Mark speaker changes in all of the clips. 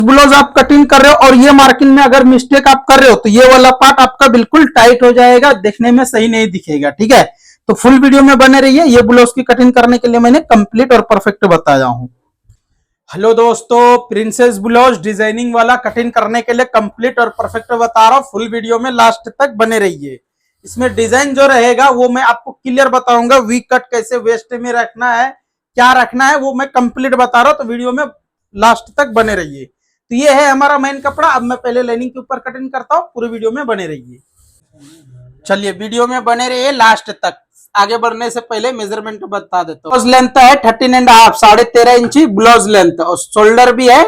Speaker 1: Blouse आप cutting कर रहे हो और ये मार्किंग में अगर मिस्टेक आप कर रहे हो तो ये वाला पार्ट आपका बिल्कुल टाइट हो जाएगा, देखने में सही नहीं दिखेगा। ठीक है, तो फुल वीडियो में बने रहिए। ये ब्लाउज की कटिंग करने के लिए मैंने कंप्लीट और परफेक्ट बताया हूं। हेलो दोस्तों, प्रिंसेस ब्लाउज डिजाइनिंग वाला कटिंग करने के लिए कंप्लीट और परफेक्ट बता रहा हूं। फुल वीडियो में लास्ट तक बने रहिए। इसमें डिजाइन जो रहेगा वो मैं आपको क्लियर बताऊंगा। वी कट कैसे वेस्ट में रखना है, क्या रखना है, वो मैं कंप्लीट बता रहा हूं। तो वीडियो में लास्ट तक बने रहिए। तो ये है हमारा मेन कपड़ा। अब मैं पहले लाइनिंग के ऊपर कटिंग करता हूँ, पूरी वीडियो में बने रहिए। चलिए वीडियो में बने रहिए लास्ट तक। आगे बढ़ने से पहले मेजरमेंट बता देता हूँ। ब्लाउज लेंथ है 13.5, 13.5 इंची ब्लाउज लेंथ, और शोल्डर भी है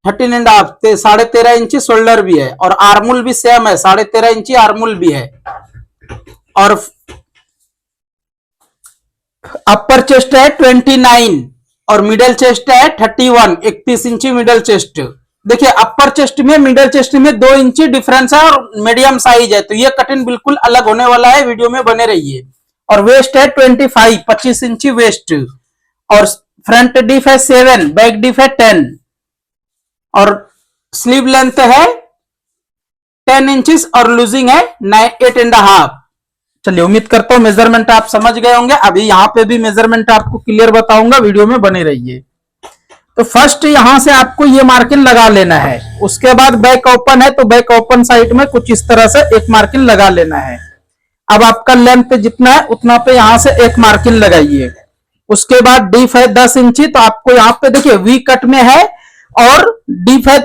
Speaker 1: 13.5, 13.5 इंची शोल्डर भी है, और आर्मुल भी सेम है 13.5 इंची आर्मुल भी है। और अपर चेस्ट है 29 और मिडिल चेस्ट है 31, 31 इंची मिडिल चेस्ट। देखिए अपर चेस्ट में मिडिल चेस्ट में 2 इंची डिफरेंस है और मीडियम साइज है, तो ये कटिंग बिल्कुल अलग होने वाला है। वीडियो में बने रहिए। और वेस्ट है 25, 25 इंची वेस्ट, और फ्रंट डीप है 7, बैक डीप है 10, और स्लीव लेंथ है 10 इंचेस और लूजिंग है 8.5। चलिए उम्मीद करता हूं मेजरमेंट आप समझ गए होंगे। अभी यहाँ पे भी मेजरमेंट आपको क्लियर बताऊंगा, वीडियो में बने रहिए। तो फर्स्ट यहां से आपको ये मार्किंग लगा लेना है। उसके बाद बैक ओपन है तो बैक ओपन साइड में कुछ इस तरह से एक मार्किंग लगा लेना है। अब आपका लेंथ जितना है उतना पे यहां से एक मार्किंग लगाइए। उसके बाद डीप है 10 इंची, तो आपको यहाँ पे देखिए वी कट में है और डीप है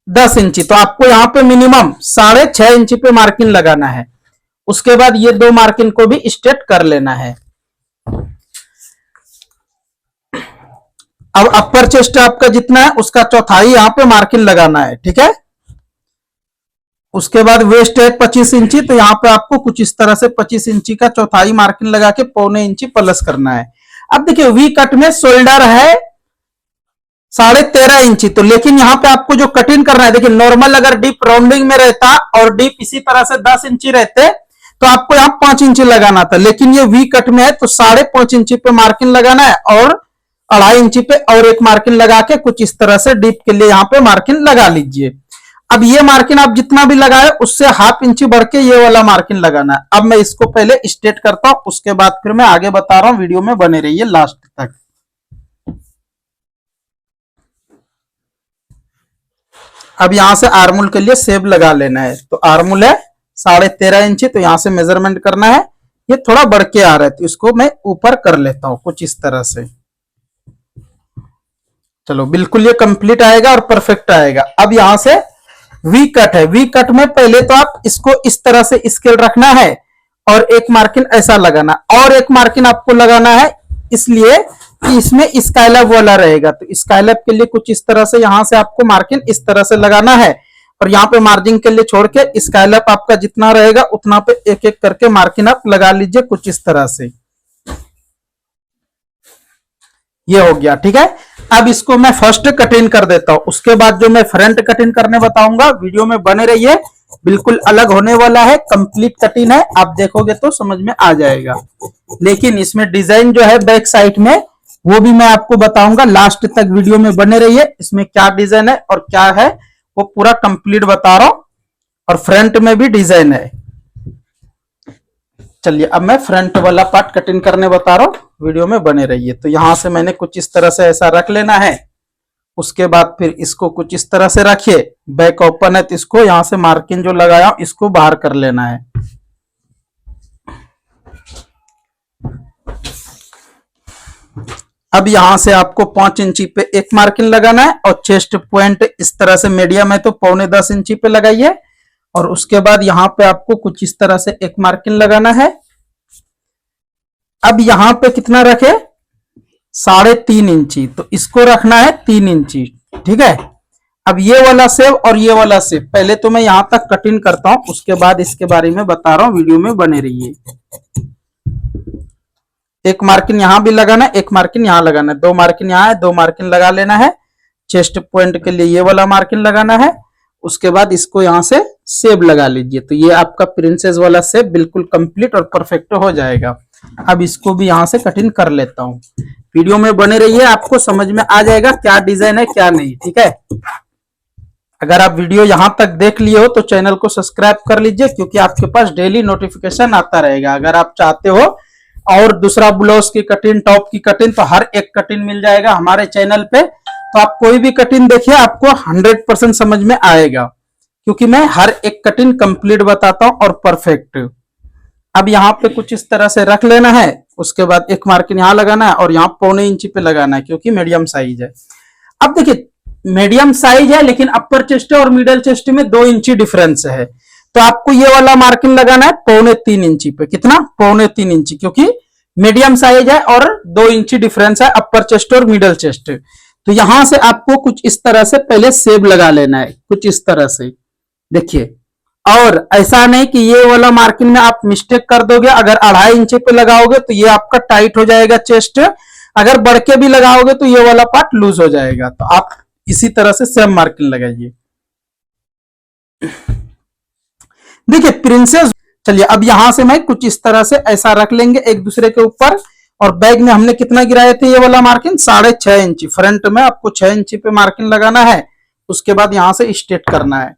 Speaker 1: 10 इंची, तो आपको यहाँ पे मिनिमम 6.5 इंची पे मार्किंग लगाना है। उसके बाद ये 2 मार्किंग को भी स्ट्रेट कर लेना है। अब अपर चेस्ट आपका जितना है उसका चौथाई यहाँ पे मार्किंग लगाना है। ठीक है, उसके बाद वेस्ट है 25 इंची, तो यहाँ पे आपको कुछ इस तरह से 25 इंची का चौथाई मार्किंग लगा के 1.25 इंची प्लस करना है। अब देखिए वी कट में शोल्डर है 13.5 इंची, तो लेकिन यहाँ पे आपको जो कटिंग करना है, देखिए नॉर्मल अगर डीप राउंडिंग में रहता और डीप इसी तरह से 10 इंची रहते तो आपको यहाँ 5 इंची लगाना था, लेकिन ये वी कट में है तो 5.5 इंची पे मार्किंग लगाना है और 2.5 इंची पे और एक मार्किंग लगा के कुछ इस तरह से डीप के लिए यहाँ पे मार्किंग लगा लीजिए। अब ये मार्किंग आप जितना भी लगाए उससे 1/2 इंची बढ़ के ये वाला मार्किंग लगाना है। अब मैं इसको पहले स्ट्रेट करता हूं, उसके बाद फिर मैं आगे बता रहा हूं। वीडियो में बने रहिए लास्ट तक। अब यहां से आर्मुल के लिए सेब लगा लेना है। तो आर्मुल है 13.5 इंची, तो यहां से मेजरमेंट करना है। ये थोड़ा बढ़ के आ रहा है तो इसको मैं ऊपर कर लेता हूं कुछ इस तरह से। चलो बिल्कुल ये कंप्लीट आएगा और परफेक्ट आएगा। अब यहां से वी कट है, वी कट में पहले तो आप इसको इस तरह से स्केल रखना है और एक मार्किंग ऐसा लगाना, और एक मार्किंग आपको लगाना है इसलिए कि इसमें स्काइलैप वाला रहेगा। तो स्काइलैप के लिए कुछ इस तरह से यहां से आपको मार्किंग इस तरह से लगाना है, और यहाँ पे मार्जिन के लिए छोड़ के स्काइलैप आपका जितना रहेगा उतना पे एक एक करके मार्किंग आप लगा लीजिए कुछ इस तरह से। ये हो गया। ठीक है, अब इसको मैं फर्स्ट कटिंग कर देता हूं, उसके बाद जो मैं फ्रंट कटिंग करने बताऊंगा। वीडियो में बने रहिए, बिल्कुल अलग होने वाला है, कंप्लीट कटिंग है। आप देखोगे तो समझ में आ जाएगा। लेकिन इसमें डिजाइन जो है बैक साइड में वो भी मैं आपको बताऊंगा। लास्ट तक वीडियो में बने रहिए। इसमें क्या डिजाइन है और क्या है वो पूरा कंप्लीट बता रहा हूं, और फ्रंट में भी डिजाइन है। चलिए अब मैं फ्रंट वाला पार्ट कटिंग करने बता रहा हूँ, वीडियो में बने रहिए। तो यहां से मैंने कुछ इस तरह से ऐसा रख लेना है। उसके बाद फिर इसको कुछ इस तरह से रखिए। बैक ओपन है तो इसको यहां से मार्किंग जो लगाया इसको बाहर कर लेना है। अब यहां से आपको 5 इंची पे एक मार्किंग लगाना है, और चेस्ट पॉइंट इस तरह से मीडियम है तो 9.25 इंची पे लगाइए। और उसके बाद यहां पे आपको कुछ इस तरह से एक मार्किंग लगाना है। अब यहां पे कितना रखे 3.5 इंची, तो इसको रखना है 3 इंची। ठीक है, अब ये वाला सेव और ये वाला सेव पहले तो मैं यहां तक कटिंग करता हूं, उसके बाद इसके बारे में बता रहा हूं। वीडियो में बने रहिए। एक मार्किंग यहां भी लगाना है, एक मार्किंग यहां लगाना है, 2 मार्किंग यहां है, 2 मार्किंग लगा लेना है। चेस्ट पॉइंट के लिए ये वाला मार्किंग लगाना है। उसके बाद इसको यहां से सेब लगा लीजिए। तो ये आपका प्रिंसेस वाला सेब बिल्कुल कंप्लीट और परफेक्ट हो जाएगा। अब इसको भी यहां से कटिंग कर लेता हूं। वीडियो में बने रहिए, आपको समझ में आ जाएगा क्या डिजाइन है क्या नहीं। ठीक है, अगर आप वीडियो यहां तक देख लिए हो तो चैनल को सब्सक्राइब कर लीजिए, क्योंकि आपके पास डेली नोटिफिकेशन आता रहेगा। अगर आप चाहते हो और दूसरा ब्लाउज की कटिंग, टॉप की कटिंग, तो हर एक कटिंग मिल जाएगा हमारे चैनल पे। तो आप कोई भी कटिंग देखिए, आपको 100% समझ में आएगा, क्योंकि मैं हर एक कटिंग कंप्लीट बताता हूं और परफेक्ट। अब यहाँ पे कुछ इस तरह से रख लेना है, उसके बाद एक मार्किंग यहाँ लगाना है और यहाँ 1.25 इंची पे लगाना है, क्योंकि मीडियम साइज है। अब देखिए मीडियम साइज है, लेकिन अपर चेस्ट और मिडल चेस्ट में 2 इंची डिफरेंस है, तो आपको ये वाला मार्किंग लगाना है 2.25 इंची पे। कितना? 2.25 इंची, क्योंकि मीडियम साइज है और 2 इंची डिफरेंस है अपर चेस्ट और मिडल चेस्ट। तो यहां से आपको कुछ इस तरह से पहले सेब लगा लेना है, कुछ इस तरह से देखिए। और ऐसा नहीं कि ये वाला मार्किंग में आप मिस्टेक कर दोगे, अगर 2.5 इंची पे लगाओगे तो ये आपका टाइट हो जाएगा चेस्ट, अगर बढ़ के भी लगाओगे तो ये वाला पार्ट लूज हो जाएगा। तो आप इसी तरह से सेम मार्किंग लगाइए। देखिए प्रिंसेस, चलिए अब यहां से मैं कुछ इस तरह से ऐसा रख लेंगे एक दूसरे के ऊपर। और बैग में हमने कितना गिराए थे ये वाला मार्किंग? 6.5 इंची। फ्रंट में आपको 6 इंची पे मार्किंग लगाना है, उसके बाद यहां से स्ट्रेट करना है।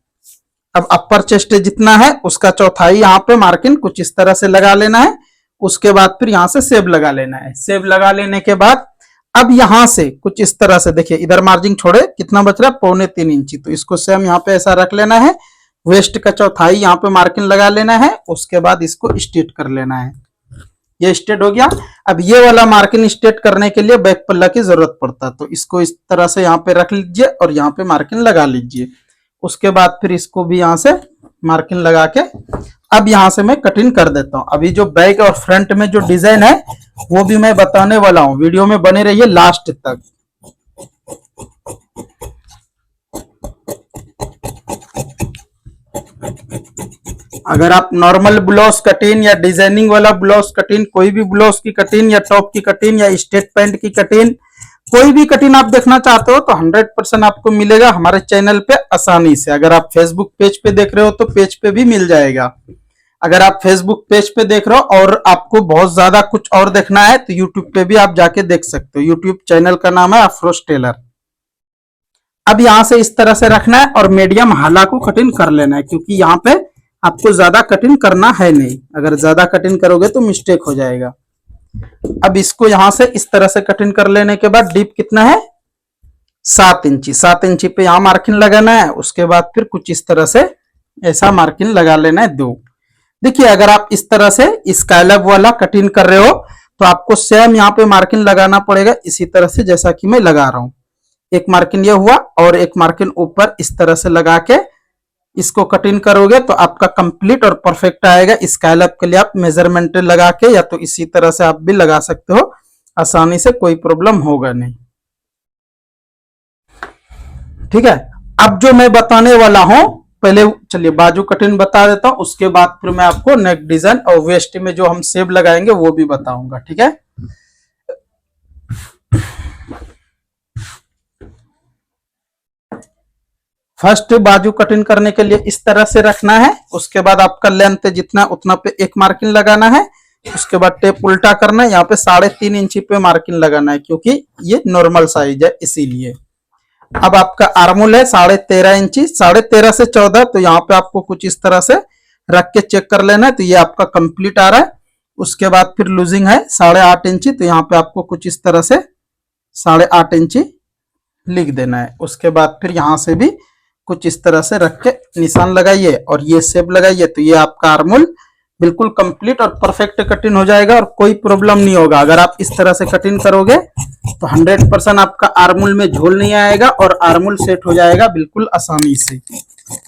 Speaker 1: अब अपर चेस्ट जितना है उसका चौथाई यहाँ पे मार्किंग कुछ इस तरह से लगा लेना है। उसके बाद फिर यहां से सेब लगा लेना है। सेब लगा लेने के बाद अब यहां से कुछ इस तरह से देखिए, इधर मार्जिन छोड़े, कितना बच रहा है? 2.25 इंची। तो इसको सेम यहाँ पे ऐसा रख लेना है। वेस्ट का चौथाई यहाँ पे मार्किंग लगा लेना है, उसके बाद इसको स्ट्रेट कर लेना है। ये स्ट्रेट हो गया। अब ये वाला मार्किंग स्ट्रेट करने के लिए बैक पल्ला की जरूरत पड़ता है, तो इसको इस तरह से यहाँ पे रख लीजिए और यहाँ पे मार्किंग लगा लीजिए। उसके बाद फिर इसको भी यहाँ से मार्किंग लगा के अब यहां से मैं कटिंग कर देता हूं। अभी जो बैक और फ्रंट में जो डिजाइन है वो भी मैं बताने वाला हूं, वीडियो में बने रहिए लास्ट तक। अगर आप नॉर्मल ब्लाउज कटिंग या डिजाइनिंग वाला ब्लाउज कटिंग, कोई भी ब्लाउज की कटिंग या टॉप की कटिंग या स्ट्रेट पैंट की कटिंग, कोई भी कटिंग आप देखना चाहते हो तो 100% आपको मिलेगा हमारे चैनल पे आसानी से। अगर आप फेसबुक पेज पे देख रहे हो तो पेज पे भी मिल जाएगा। अगर आप फेसबुक पेज पे देख रहे हो और आपको बहुत ज्यादा कुछ और देखना है तो यूट्यूब पे भी आप जाके देख सकते हो। यूट्यूब चैनल का नाम है अफरोज टेलर। अब यहां से इस तरह से रखना है और मीडियम हाला को कटिंग कर लेना है, क्योंकि यहाँ पे आपको ज्यादा कटिंग करना है नहीं। अगर ज्यादा कटिंग करोगे तो मिस्टेक हो जाएगा। अब इसको यहां से इस तरह से कटिंग कर लेने के बाद डीप कितना है? 7 इंची। 7 इंची पे यहां मार्किंग लगाना है। उसके बाद फिर कुछ इस तरह से ऐसा मार्किंग लगा लेना है 2। देखिए अगर आप इस तरह से स्काइलैब वाला कटिंग कर रहे हो तो आपको सेम यहाँ पे मार्किंग लगाना पड़ेगा, इसी तरह से जैसा कि मैं लगा रहा हूं। एक मार्किंग ये हुआ और एक मार्किंग ऊपर इस तरह से लगा के इसको कटिंग करोगे तो आपका कंप्लीट और परफेक्ट आएगा। स्काइलैब के लिए आप मेजरमेंट लगा के या तो इसी तरह से आप भी लगा सकते हो, आसानी से, कोई प्रॉब्लम होगा नहीं। ठीक है, अब जो मैं बताने वाला हूं, पहले चलिए बाजू कटिंग बता देता हूं, उसके बाद फिर मैं आपको नेक डिजाइन और वेस्ट में जो हम सेब लगाएंगे वो भी बताऊंगा। ठीक है, फर्स्ट बाजू कटिंग करने के लिए इस तरह से रखना है। उसके बाद आपका लेंथ जितना उतना पे एक मार्किंग लगाना है। उसके बाद टेप उल्टा करना है, यहाँ पे 3.5 इंची पे मार्किंग लगाना है, क्योंकि ये नॉर्मल साइज है इसीलिए। अब आपका आर्मोल है 13.5 इंची, 13.5 से 14, तो यहाँ पे आपको कुछ इस तरह से रख के चेक कर लेना है, तो ये आपका कंप्लीट आ रहा है। उसके बाद फिर लूजिंग है 8.5 इंची, तो यहाँ पे आपको कुछ इस तरह से 8.5 इंची लिख देना है। उसके बाद फिर यहाँ से भी कुछ इस तरह से रख के निशान लगाइए और ये शेप लगाइए, तो ये आपका आर्मोल बिल्कुल कंप्लीट और परफेक्ट कटिंग हो जाएगा और कोई प्रॉब्लम नहीं होगा। अगर आप इस तरह से कटिंग करोगे तो 100% आपका आर्मोल में झोल नहीं आएगा और आर्मोल सेट हो जाएगा बिल्कुल आसानी से।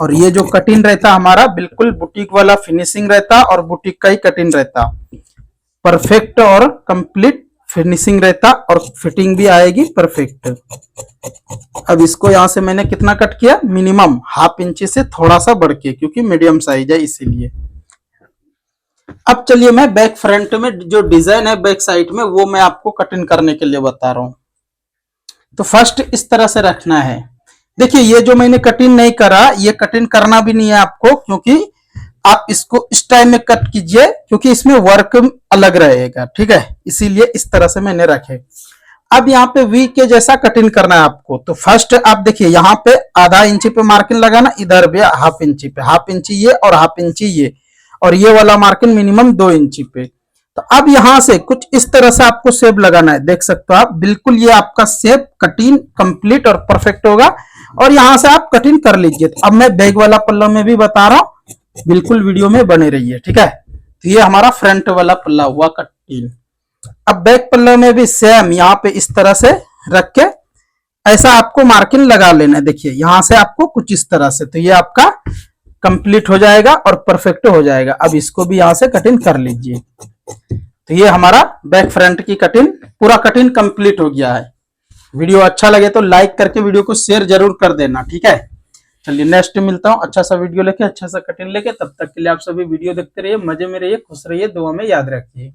Speaker 1: और ये जो कटिंग रहता हमारा बिल्कुल बुटीक वाला फिनिशिंग रहता और बुटीक का ही कटिंग रहता, परफेक्ट और कंप्लीट फिनिशिंग रहता और फिटिंग भी आएगी परफेक्ट। अब इसको यहां से मैंने कितना कट किया? मिनिमम 1/2 इंची से थोड़ा सा बढ़ के, क्योंकि मीडियम साइज है इसीलिए। अब चलिए मैं बैक फ्रंट में जो डिजाइन है बैक साइड में वो मैं आपको कटिंग करने के लिए बता रहा हूं। तो फर्स्ट इस तरह से रखना है। देखिए ये जो मैंने कटिंग नहीं करा, ये कटिंग करना भी नहीं है आपको, क्योंकि आप इसको इस टाइम में कट कीजिए, क्योंकि इसमें वर्क अलग रहेगा। ठीक है, इसीलिए इस तरह से मैंने रखे। अब यहाँ पे वी के जैसा कटिंग करना है आपको। तो फर्स्ट आप देखिए यहाँ पे आधा इंची पे मार्किंग लगाना, इधर भी हाफ इंची पे, हाफ इंची ये और हाफ इंची ये, और ये वाला मार्किंग मिनिमम 2 इंची पे। तो अब यहां से कुछ इस तरह से आपको शेप लगाना है, देख सकते हो आप, बिल्कुल ये आपका शेप कटिंग कंप्लीट और परफेक्ट होगा। और यहां से आप कटिंग कर लीजिए। तो अब मैं बैक वाला पल्ला में भी बता रहा हूं, बिल्कुल वीडियो में बने रहिए, ठीक है। तो ये हमारा फ्रंट वाला पल्ला हुआ कटिंग। अब बैक पल्ला में भी सेम यहाँ पे इस तरह से रख के ऐसा आपको मार्किंग लगा लेना है। देखिए यहां से आपको कुछ इस तरह से, तो ये आपका कंप्लीट हो जाएगा और परफेक्ट हो जाएगा। अब इसको भी यहां से कटिंग कर लीजिए। तो ये हमारा बैक फ्रंट की कटिंग, पूरा कटिंग कंप्लीट हो गया है। वीडियो अच्छा लगे तो लाइक करके वीडियो को शेयर जरूर कर देना, ठीक है। चलिए नेक्स्ट मिलता हूँ अच्छा सा वीडियो लेके, अच्छा सा कटिंग लेके। तब तक के लिए आप सभी वीडियो देखते रहिए, मजे में रहिए, खुश रहिए, दुआ में याद रखिए।